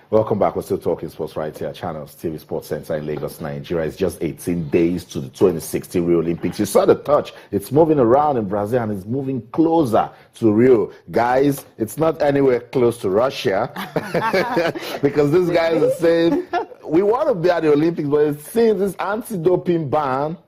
Welcome back. We're still talking sports right here at Channels TV Sports Center in Lagos, Nigeria. It's just 18 days to the 2016 Rio Olympics. You saw the touch. It's moving around in Brazil and it's moving closer to Rio. Guys, it's not anywhere close to Russia because these guys are saying, we want to be at the Olympics, but it seems this anti-doping ban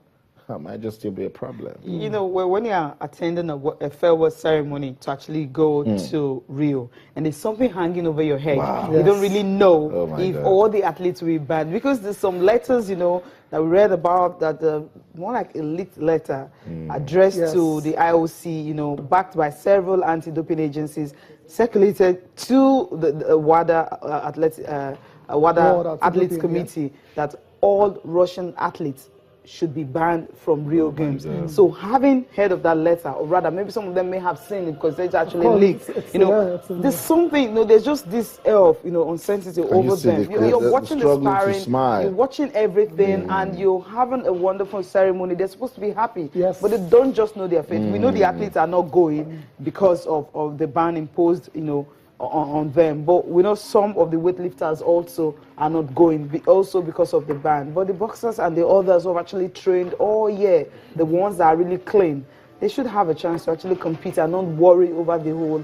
might just still be a problem. You know, when you are attending a farewell ceremony to actually go to Rio, and there's something hanging over your head, you don't really know if all the athletes will be banned. Because there's some letters, you know, that we read about that more like a leaked letter addressed to the IOC, you know, backed by several anti-doping agencies, circulated to the WADA, Athletes Committee, that all Russian athletes should be banned from Rio Games. So having heard of that letter, or rather maybe some of them may have seen it because it's actually leaked. You know, there's something, you know, there's just this air of, you know, uncertainty over them. You're watching the sparring, you're watching everything, and you're having a wonderful ceremony. They're supposed to be happy, but they don't just know their fate. We know the athletes are not going because of the ban imposed, you know, on them, but we know some of the weightlifters also are not going, also because of the ban. But the boxers and the others who have actually trained all year, the ones that are really clean, they should have a chance to actually compete and not worry over the whole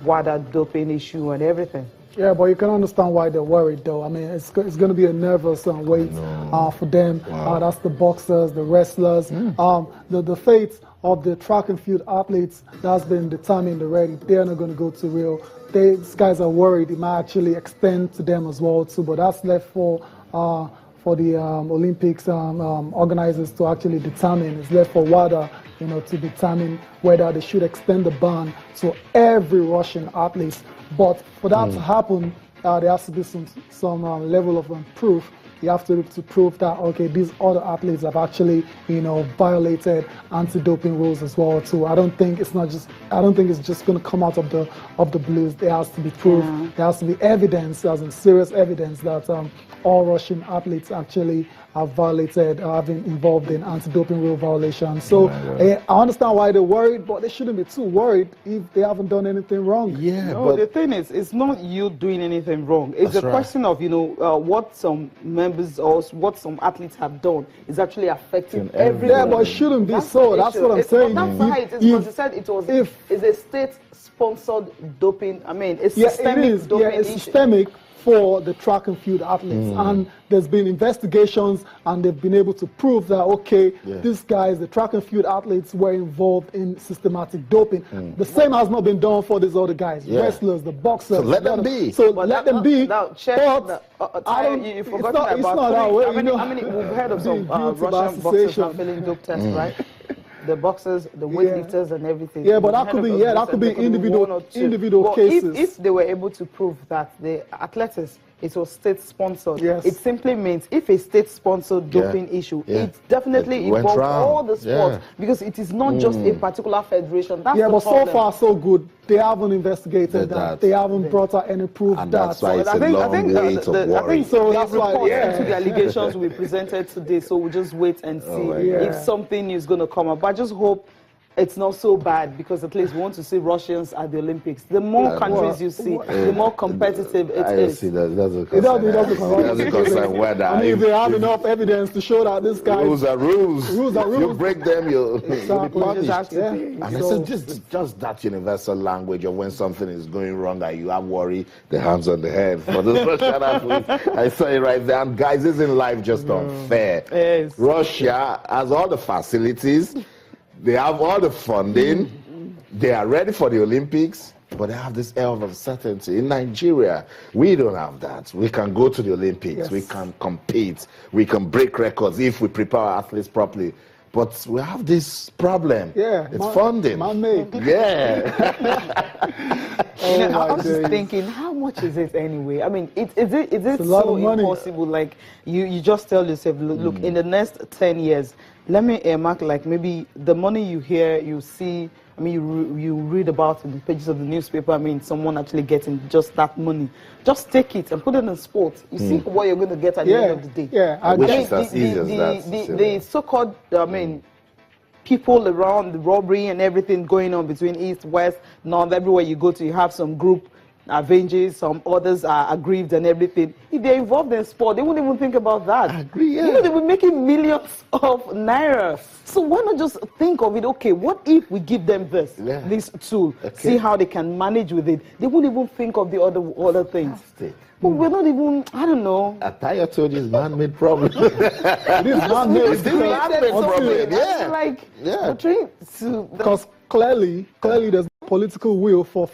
WADA doping issue and everything. Yeah, but you can understand why they're worried, though. I mean, it's going to be a nervous wait for them. That's the boxers, the wrestlers, the fate of the track and field athletes that's been determined already. They're not going to go to Rio. These guys are worried it might actually extend to them as well too. But that's left for the Olympics organizers to actually determine. It's left for WADA, you know, to determine whether they should extend the ban to every Russian athlete. But for that to happen, there has to be some level of proof. You have to prove that, okay, these other athletes have actually, you know, violated anti-doping rules as well too. I don't think it's just going to come out of the blues. There has to be proof. There has to be evidence, as in serious evidence that all Russian athletes actually have violated, have been involved in anti-doping rule violations. So I understand why they're worried, but they shouldn't be too worried if they haven't done anything wrong. But the thing is, it's not you doing anything wrong. It's a question of, you know, what some members or what some athletes have done is actually affecting everyone. Yeah, but it shouldn't be so. That's what I'm saying. That's right. It's because you said it's a state-sponsored doping. I mean, it's systemic doping. Yeah, it's systemic for the track and field athletes, and there's been investigations and they've been able to prove that, okay, these guys, the track and field athletes, were involved in systematic doping. The same has not been done for these other guys, wrestlers, the boxers. So let them be. So let them be. Now, check. You forgot about how many we've heard of some Russian boxers are failing dope tests, right? The boxers, the weightlifters, and everything. Yeah, but that could be individual cases. If they were able to prove that the athletics, it was state-sponsored, it simply means if a state-sponsored doping issue, it definitely involves all the sports, because it is not just a particular federation. That's but so far so good. They haven't investigated that. They haven't brought out any proof and that. That's why it's a long way to worry. So that's why the allegations will be presented today. So we'll just wait and see if something new is going to come up. But I just hope it's not so bad, because at least we want to see Russians at the Olympics. The more countries you see, the more competitive it is. It doesn't concern whether. I mean, if they have enough evidence to show that this guy... Rules are rules. Rules are rules. You break them, you'll be punished. And I said, just that universal language of when something is going wrong and you have worry, the hands on the head. For those Russian athletes, I saw it right there. And guys, isn't life just unfair? Yes. Russia has all the facilities. They have all the funding. They are ready for the Olympics, but they have this air of uncertainty. In Nigeria, we don't have that. We can go to the Olympics. We can compete. We can break records if we prepare our athletes properly. But we have this problem. It's funding. Man-made. I was just thinking, how much is it anyway? I mean, is it so impossible? Like, you just tell yourself, look, in the next 10 years, let me earmark, like, maybe the money you hear, you see, I mean, you read about in the pages of the newspaper, I mean, someone actually getting just that money. Just take it and put it in sports. You see what you're going to get at the end of the day. I wish it's as easy as that. The so-called, I mean, people around, the robbery and everything going on between East, West, North, everywhere you go to, you have some group avenged, some others are aggrieved and everything. If they're involved in sport, they wouldn't even think about that. I agree, yeah. You know, they were making millions of naira. So why not just think of it, okay, what if we give them this tool, see how they can manage with it? They wouldn't even think of the other things. But we're not even, I don't know. Attire told you it's man-made problem. It is man-made. It's man-made problem, yeah. Like, we're trying to... Because clearly there's political will for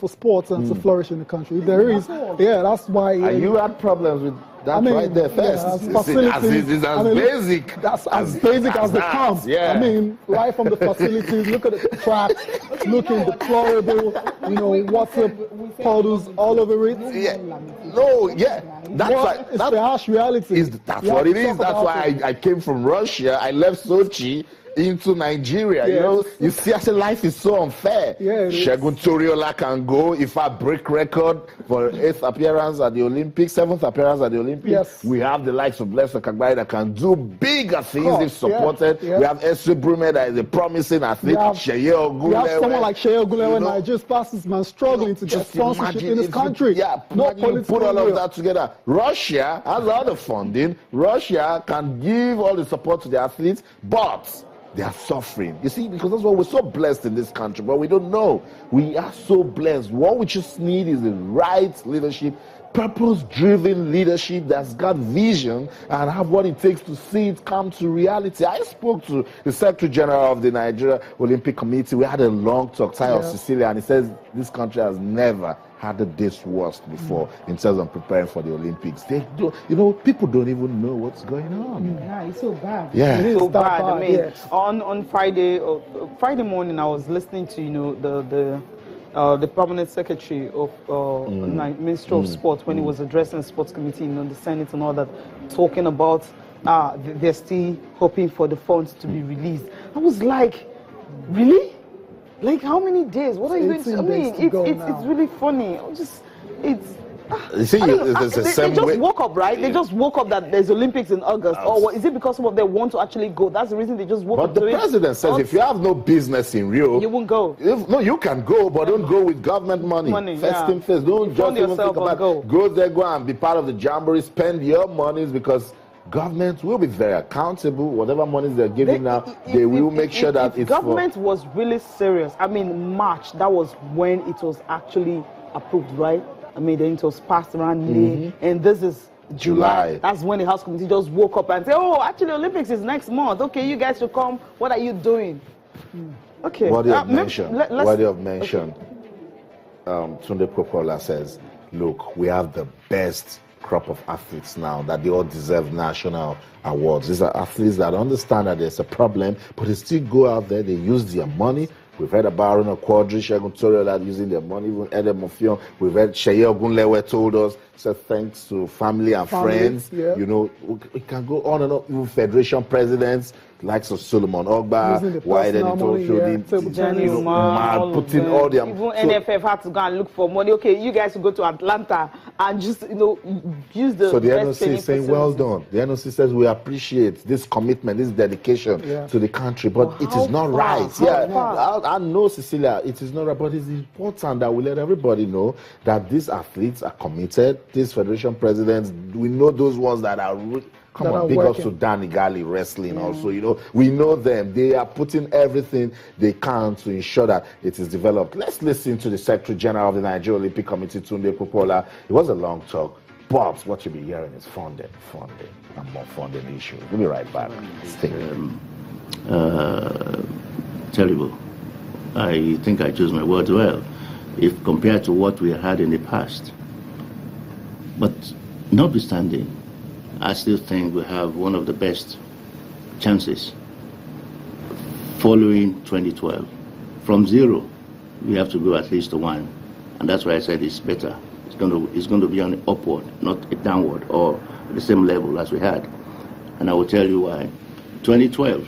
sports and to flourish in the country. If there is, that's why... You had problems with that right there first. It's as basic. That's as basic as they come. Yeah. I mean, right from the facilities, look at the track, looking deplorable, water puddles all over it. Yeah. No, yeah. It's the harsh reality. That's what it is. That's why I came from Russia. I left Sochi into Nigeria. You see, I said life is so unfair. Segun Toriola can go. If I break record for 8th appearance at the Olympics, 7th appearance at the Olympics, we have the likes of Blessed Kagbari that can do bigger things if supported. We have Esri Brume that is a promising athlete. Sheye Ogunlewe. We have someone like Sheye Ogunlewe, Nigeria's fastest man, struggling to get sponsorship in this country. Put all of that together. Russia has all the funding. Russia can give all the support to the athletes, but they are suffering. You see, because that's why we're so blessed in this country, but we don't know. We are so blessed. What we just need is the right leadership, purpose-driven leadership that's got vision and have what it takes to see it come to reality. I spoke to the Secretary General of the Nigeria Olympic Committee. We had a long talk, Tayo Cecilia, and he says this country has never had it this worst before in terms of preparing for the Olympics. They don't, people don't even know what's going on. Yeah, it's so bad. Yeah, it's so bad. I mean, on Friday morning, I was listening to the permanent secretary of Ministry of Sports when he was addressing the sports committee, the Senate and all that, talking about they're still hoping for the funds to be released. I was like, really? Like, how many days? What are you going to... I mean, it's really funny. You see, they just woke up, right? They just woke up that there's Olympics in August. Or is it because some of them want to actually go? That's the reason they just woke up. But the president says if you have no business in Rio... You won't go. No, you can go, but don't go with government money. First thing first. Don't just even think about it. Go there, go and be part of the jamboree. Spend your monies because... government will be very accountable. Whatever monies they're giving now, they will make sure that it's government was really serious. I mean, March, that was when it was actually approved, right? I mean, then it was passed around May, and this is July. That's when the House Committee just woke up and said, oh, actually, Olympics is next month. Okay, you guys should come. What are you doing? Okay. Worthy of mention. Tunde Popola says, look, we have the best crop of athletes now that they all deserve national awards. These are athletes that understand that there's a problem, but they still go out there, they use their money. We've heard about Aruna Quadri, Segun Toriola using their money, even Ede Mofion. We've heard Sheye Ogunlewe told us, said thanks to family and friends. We can go on and on. Even federation presidents, likes of Solomon Ogba, Wide putting all their... Even NFF had to go and look for money. Okay, you guys will go to Atlanta and just, use the... So the NOC is saying, well done. The NOC says we appreciate this commitment, this dedication to the country, but it is not right. I know, Cecilia, it is not right, but it's important that we let everybody know that these athletes are committed. These federation presidents, we know those ones that are... Come on, big ups to Danny Gali wrestling also, we know them. They are putting everything they can to ensure that it is developed. Let's listen to the Secretary General of the Nigeria Olympic Committee, Tunde Popola. It was a long talk, but what you'll be hearing is funding, and more funding issues. We'll be right back. Stay terrible. I think I chose my words well, if compared to what we had in the past. But notwithstanding, I still think we have one of the best chances following 2012. From 0, we have to go at least to 1. And that's why I said it's better. It's going to be on the upward, not a downward or the same level as we had. And I will tell you why. 2012,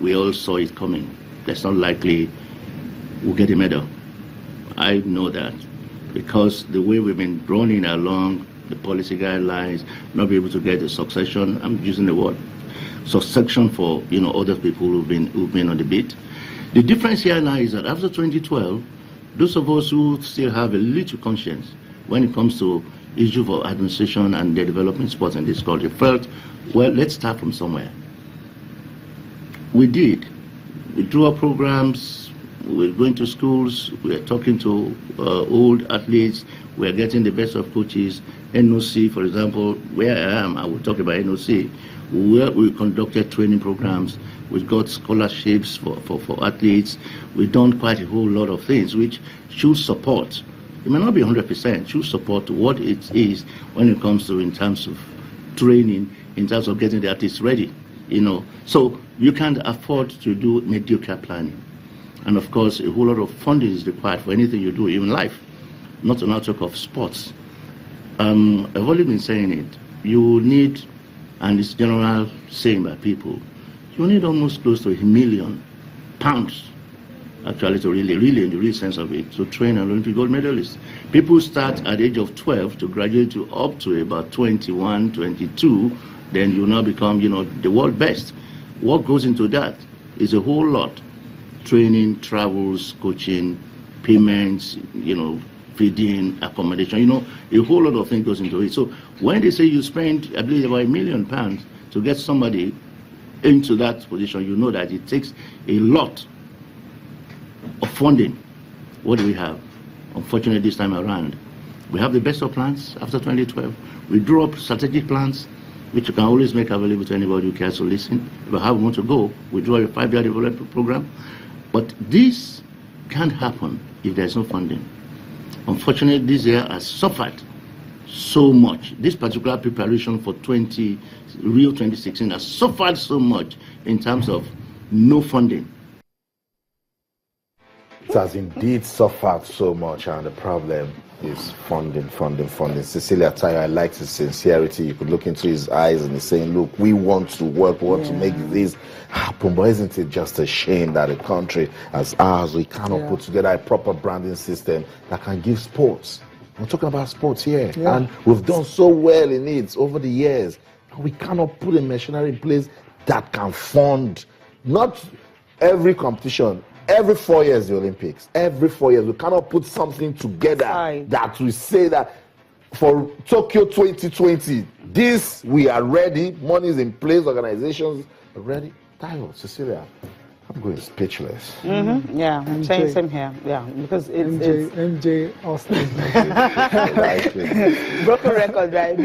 we all saw it coming. That's not likely we'll get a medal. I know that because the way we've been running along the policy guidelines, not be able to get a succession. I'm using the word succession for other people who've been on the beat. The difference here now is that after 2012, those of us who still have a little conscience when it comes to issue of administration and the development sports in this country felt, well, let's start from somewhere. We did. We drew up programs, we're going to schools, we're talking to old athletes, we're getting the best of coaches. NOC, for example, where I am, I will talk about NOC, where we conducted training programs, we've got scholarships for athletes, we've done quite a whole lot of things which should support, it may not be 100%, should support what it is when it comes to in terms of training, in terms of getting the athletes ready, you know. So you can't afford to do mediocre planning. And of course, a whole lot of funding is required for anything you do, even life, not to now talk of sports. I've already been saying it, you need, and it's general saying by people, you need almost close to £1 million, actually, to really, in the real sense of it, to train an Olympic gold medalist. People start at the age of 12 to graduate to up to about 21, 22, then you now become, you know, the world best. What goes into that is a whole lot. Training, travels, coaching, payments, you know, feeding, accommodation, you know, a whole lot of things goes into it. So when they say you spend, I believe, about £1 million to get somebody into that position, you know that it takes a lot of funding. What do we have? Unfortunately, this time around, we have the best of plans after 2012. We drew up strategic plans, which you can always make available to anybody who cares to listen about how we want to go. We draw a 5-year development program. But this can't happen if there's no funding. Unfortunately, this year has suffered so much. This particular preparation for Rio 2016 has suffered so much in terms of no funding. It has indeed suffered so much, and the problem is funding. Cecilia Tayo, I like his sincerity. You could look into his eyes and he's saying, look, we want to work, we want to make this happen, but isn't it just a shame that a country as ours, we cannot put together a proper branding system that can give sports? We're talking about sports here, and we've done so well in it over the years. We cannot put a machinery in place that can fund not every competition. Every 4 years, the Olympics. Every 4 years, we cannot put something together that we say that for Tokyo 2020, this, we are ready, money is in place, organizations are ready. Tayo, Cecilia, I'm going speechless. Yeah, same here. Yeah, because it's MJ Austin. Broken record, right?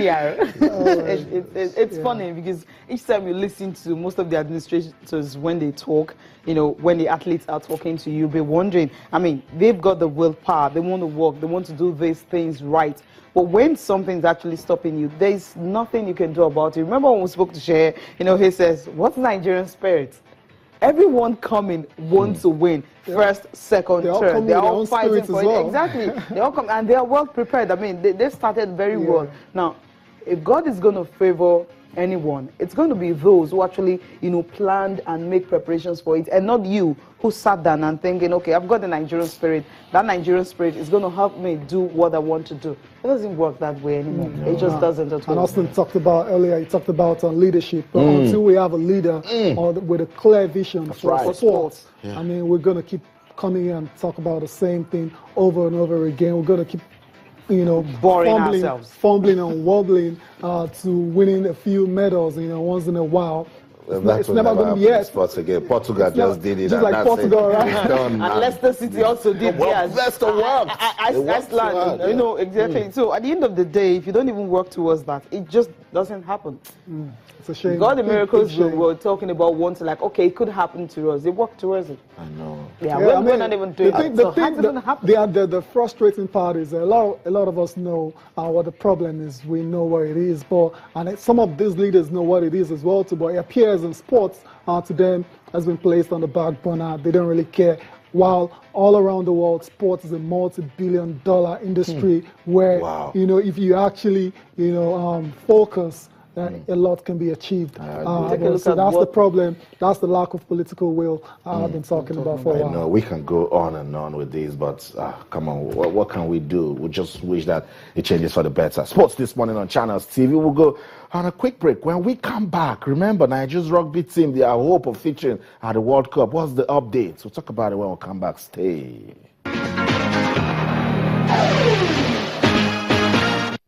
It's funny because each time you listen to most of the administrators when they talk, you know, when the athletes are talking to you, you'll be wondering, I mean, they've got the willpower, they want to work, they want to do these things right. But when something's actually stopping you, there's nothing you can do about it. Remember when we spoke to Shea, you know, he says, what's Nigerian spirit? Everyone coming wants to win. First, second, third. They're all fighting for it. Exactly. They all come and they are well prepared. I mean, they started very well. Now, if God is going to favor anyone, it's going to be those who actually, you know, planned and make preparations for it, and not you who sat down and thinking, okay, I've got the Nigerian spirit. That Nigerian spirit is going to help me do what I want to do. It doesn't work that way anymore. It just doesn't at all. And Austin talked about earlier, he talked about leadership. But until we have a leader with a clear vision for sports, I mean, we're going to keep coming here and talk about the same thing over and over again. We're going to keep, you know, fumbling and wobbling to winning a few medals, you know, once in a while. It's never going to be yet. Sports again. Portugal just did it. Just like Portugal, right? And Leicester City also did theirs. Iceland, you know, exactly. So at the end of the day, if you don't even work towards that, it just doesn't happen. It's a shame. God, the miracles we were talking about once, like, okay, it could happen to us. They work towards it. I know. Yeah, we're not even doing it. The frustrating part is a lot of us know what the problem is. We know what it is, and some of these leaders know what it is as well too. But it appears in sports to them has been placed on the back burner. They don't really care. While all around the world, sports is a multi-billion-dollar industry where you know, if you actually, you know, focus, a lot can be achieved. So that's the problem. That's the lack of political will I've been talking about for a while. I know we can go on and on with this, but come on, what can we do? We just wish that it changes for the better. Sports this morning on Channels TV. We'll go on a quick break. When we come back, remember Nigeria's rugby team, their hope of featuring at the World Cup. What's the updates? We'll talk about it when we come back. Stay.